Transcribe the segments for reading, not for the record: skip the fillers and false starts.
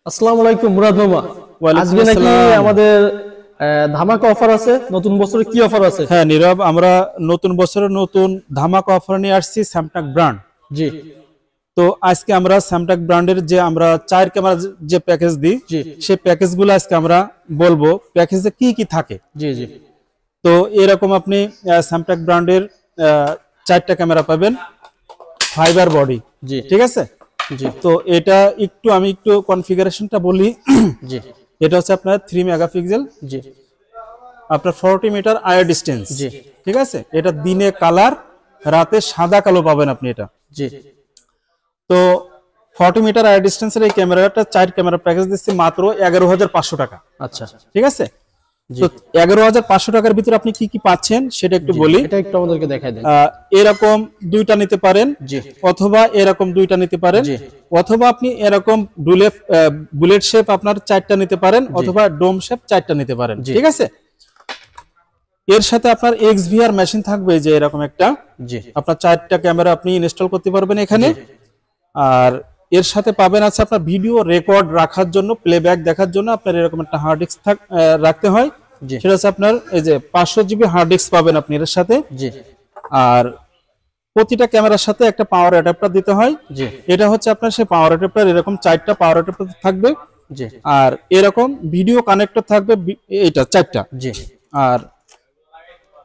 আসসালামু আলাইকুম মুরাদ মামা। আজকে নাকি আমাদের ধামাকা অফার আছে, নতুন বছরে কি অফার আছে? হ্যাঁ নীরব, আমরা নতুন বছরের নতুন ধামাকা অফার নিয়ে আসছি স্যামটাক ব্র্যান্ড। জি, তো আজকে আমরা স্যামটাক ব্র্যান্ডের যে আমরা 4 ক্যামেরা যে প্যাকেজ দিই, সেই প্যাকেজগুলো আজকে আমরা বলবো প্যাকেজে কি কি থাকে। জি জি। তো এরকম আপনি স্যামটাক ব্র্যান্ডের 4টা ক্যামেরা পাবেন, ফাইবার বডি। জি ঠিক আছে। জি। তো এটা আমি একটু কনফিগারেশনটা বলি। জি। এটা হচ্ছে আপনার 3 মেগাপিক্সেল, জি। আপনার 40 মিটার আয়ার ডিস্টেন্স। জি। ঠিক আছে। এটা দিনে কালার, রাতে সাদা কালো পাবেন আপনি এটা। জি। তো 40 মিটার আয়ার ডিস্টেন্সের এই ক্যামেরাটা 4 ক্যামেরা প্যাকেজ দিচ্ছি মাত্র 11,500 টাকা। আচ্ছা, ঠিক আছে। তো 11,500 টাকার ভিতরে আপনি কি কি পাচ্ছেন সেটা একটু বলি। এটা একটু আমাদেরকে দেখাই দেন। এরকম দুইটা নিতে পারেন, জি, অথবা এরকম দুইটা নিতে পারেন, অথবা আপনি এরকম বুলেট শেপ আপনার 4টা নিতে পারেন, অথবা ডোম শেপ 4টা নিতে পারেন। ঠিক আছে। এর সাথে আপনার XVR মেশিন থাকবে, যে এরকম একটা। জি। আপনার 4টা ক্যামেরা আপনি ইনস্টল করতে পারবেন এখানে। আর এর সাথে পাবেন আছে আপনার ভিডিও রেকর্ড রাখার জন্য, প্লেব্যাক দেখার জন্য আপনার এরকম একটা হার্ড ডিস্ক রাখতে হয়। সেটা হচ্ছে আপনার এই যে 500 জিবি হার্ড ডিস্ক পাবেন আপনি এর সাথে। আর প্রতিটা ক্যামেরার সাথে একটা পাওয়ার অ্যাডাপ্টার দিতে হয়। এটা হচ্ছে আপনার সেই পাওয়ার অ্যাডাপ্টার, এরকম 4টা পাওয়ার অ্যাডাপ্টার থাকবে। আর এরকম ভিডিও কানেক্টর থাকবে এটা 4টা। আর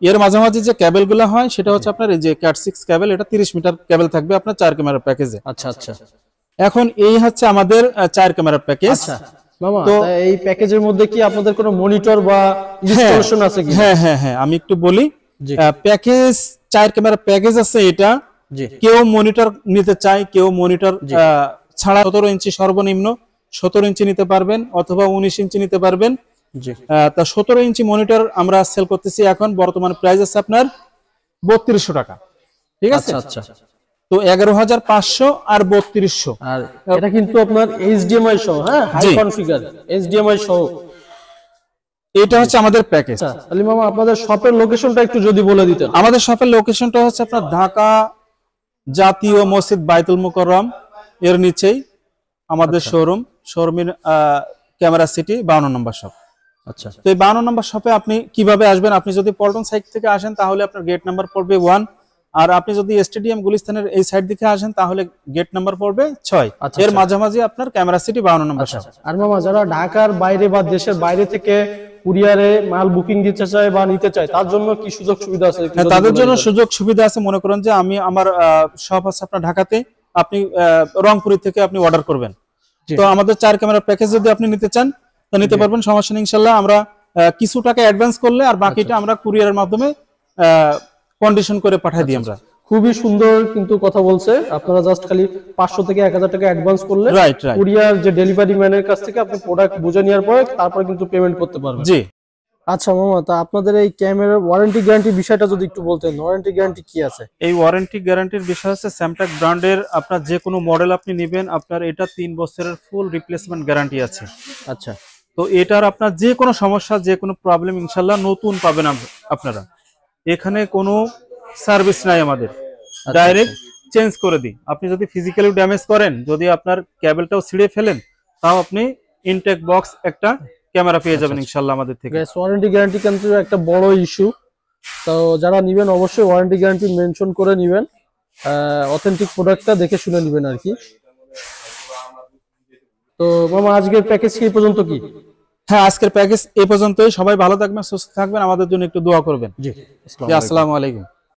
এর মাঝামাঝি যে কেবলগুলো হয় সেটা হচ্ছে আপনার এই যে ক্যাট 6 কেবল, এটা 30 মিটার কেবল থাকবে আপনার 4 ক্যামেরা প্যাকেজে। আচ্ছা আচ্ছা। এখন এই হচ্ছে আমাদের 4 ক্যামেরা প্যাকেজ। আচ্ছা মামা, তো এই প্যাকেজের মধ্যে কি আপনাদের কোনো মনিটর বা ইনস্টলেশন আছে কি? হ্যাঁ হ্যাঁ হ্যাঁ, আমি একটু বলি। প্যাকেজ 4 ক্যামেরা প্যাকেজ আছে এটা। কেউ মনিটর নিতে চায়, কেউ মনিটর ছাড়া 17 ইঞ্চি সর্বনিম্ন 17 ইঞ্চি নিতে পারবেন, অথবা 19 ইঞ্চি নিতে পারবেন। তা 17 ইঞ্চি মনিটর আমরা সেল করতেছি এখন, বর্তমান প্রাইস আছে আপনার 3200 টাকা। ঠিক আছে। আচ্ছা। তো 11,500 আর 3200। আর এটা কিন্তু আপনার HDMI সহ, হ্যাঁ, হাই কনফিগার HDMI সহ। এটা হচ্ছে আমাদের প্যাকেজ। আলী মামা, আপনাদের শপের লোকেশনটা একটু যদি বলে দিতেন। আমাদের শপের লোকেশনটা হচ্ছে আপনার ঢাকা জাতীয় মসজিদ বাইতুল মুকাররম এর নিচেই আমাদের শোরুমের ক্যামেরা সিটি 52 নম্বর শপ। আচ্ছা। তো এই 52 নম্বর শপে আপনি কিভাবে আসবেন? আপনি যদি পল্টন সাইড থেকে আসেন তাহলে আপনার গেট নাম্বার পড়বে 1, আর আপনি যদি স্টেডিয়াম গুলিস্তানের এই সাইড দিকে আসেন তাহলে গেট নাম্বার পড়বে 6। এর মাঝামাঝি আপনার ক্যামেরা সিটি 52 নম্বর শপ। আর মামা, যারা ঢাকার বাইরে বা দেশের বাইরে থেকে কুরিয়ারে মাল বুকিং দিতে চায় বা নিতে চায়, তার জন্য কি সুযোগ সুবিধা আছে? তাদের জন্য সুযোগ সুবিধা আছে। মনে করেন যে আমার শপ আছে আপনার ঢাকাতে, আপনি রংপুর থেকে আপনি অর্ডার করবেন, তো আমাদের 4 ক্যামেরা প্যাকেজ যদি আপনি নিতে চান তো নিতে পারবেন, সমস্যা নেই ইনশাআল্লাহ। আমরা কিছু টাকা অ্যাডভান্স করলে আর বাকিটা আমরা কুরিয়ারের মাধ্যমে কন্ডিশন করে পাঠিয়ে দিই আমরা। খুবই সুন্দর কিন্তু কথা বলছে। আপনারা জাস্ট খালি 500 থেকে 1000 টাকা অ্যাডভান্স করলে কুরিয়ার যে ডেলিভারি ম্যানের কাছ থেকে আপনি প্রোডাক্ট বুঝে নেওয়ার পরে তারপরে কিন্তু পেমেন্ট করতে পারবেন। জি। আচ্ছা মামা, তা আপনাদের এই ক্যামেরার ওয়ারেন্টি গ্যারান্টি বিষয়টা যদি একটু বলতেন। ওয়ারেন্টি গ্যারান্টি কি আছে? এই ওয়ারেন্টি গ্যারান্টির বিষয় হচ্ছে স্যামটাক ব্র্যান্ডের আপনার যে কোনো মডেল আপনি নেবেন, আপনার এটা 3 বছরের ফুল রিপ্লেসমেন্ট গ্যারান্টি আছে। আচ্ছা। তো এটার আপনার যে কোনো সমস্যা, যে কোনো প্রবলেম ইনশাআল্লাহ নতুন পাবেন আপনারা। এখানে কোনো সার্ভিস নাই আমাদের, ডাইরেক্ট চেঞ্জ করে দিই। আপনি যদি ফিজিক্যালি ড্যামেজ করেন, যদি আপনার কেবলটাও ছিঁড়ে ফেলেন, তাও আপনি ইনটেক বক্স একটা ক্যামেরা পেয়ে যাবেন ইনশাআল্লাহ আমাদের থেকে। ওয়ারেন্টি গ্যারান্টি কিন্তু একটা বড় ইস্যু। তো যারা নেবেন অবশ্যই ওয়ারেন্টি গ্যারান্টি মেনশন করে নেবেন, অথেন্টিক প্রোডাক্টটা দেখে শুনে নেবেন আর কি। তো মামা, আজকের প্যাকেজ কি পর্যন্ত কি? হ্যাঁ, আজকের প্যাকেজ এই পর্যন্তই। সবাই ভালো থাকবেন, সুস্থ থাকবেন, আমাদের জন্য একটু দোয়া করবেন। জি, আসসালামু আলাইকুম।